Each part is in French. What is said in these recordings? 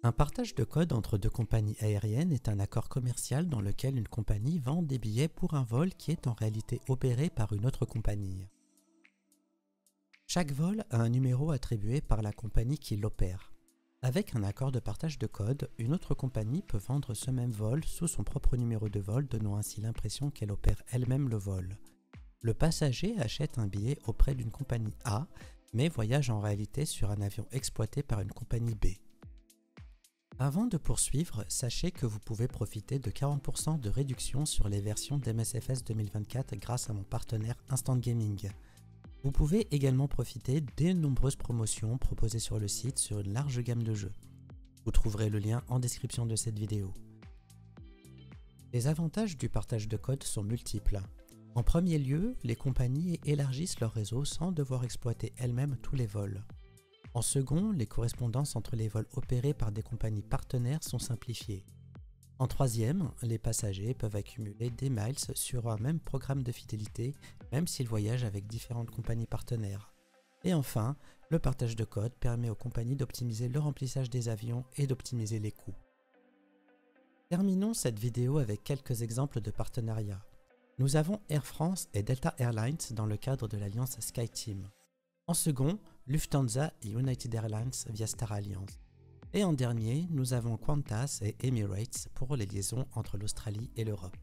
Un partage de code entre deux compagnies aériennes est un accord commercial dans lequel une compagnie vend des billets pour un vol qui est en réalité opéré par une autre compagnie. Chaque vol a un numéro attribué par la compagnie qui l'opère. Avec un accord de partage de code, une autre compagnie peut vendre ce même vol sous son propre numéro de vol, donnant ainsi l'impression qu'elle opère elle-même le vol. Le passager achète un billet auprès d'une compagnie A, mais voyage en réalité sur un avion exploité par une compagnie B. Avant de poursuivre, sachez que vous pouvez profiter de 40% de réduction sur les versions d'MSFS 2024 grâce à mon partenaire Instant Gaming. Vous pouvez également profiter des nombreuses promotions proposées sur le site sur une large gamme de jeux. Vous trouverez le lien en description de cette vidéo. Les avantages du partage de code sont multiples. En premier lieu, les compagnies élargissent leur réseau sans devoir exploiter elles-mêmes tous les vols. En second, les correspondances entre les vols opérés par des compagnies partenaires sont simplifiées. En troisième, les passagers peuvent accumuler des miles sur un même programme de fidélité, même s'ils voyagent avec différentes compagnies partenaires. Et enfin, le partage de code permet aux compagnies d'optimiser le remplissage des avions et d'optimiser les coûts. Terminons cette vidéo avec quelques exemples de partenariats. Nous avons Air France et Delta Airlines dans le cadre de l'alliance SkyTeam. En second, Lufthansa et United Airlines via Star Alliance. Et en dernier, nous avons Qantas et Emirates pour les liaisons entre l'Australie et l'Europe.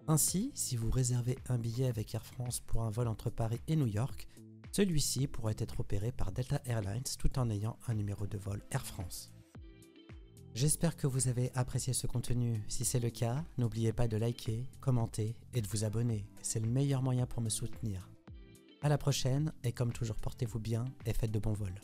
Ainsi, si vous réservez un billet avec Air France pour un vol entre Paris et New York, celui-ci pourrait être opéré par Delta Airlines tout en ayant un numéro de vol Air France. J'espère que vous avez apprécié ce contenu. Si c'est le cas, n'oubliez pas de liker, commenter et de vous abonner. C'est le meilleur moyen pour me soutenir. À la prochaine et comme toujours, portez-vous bien et faites de bons vols.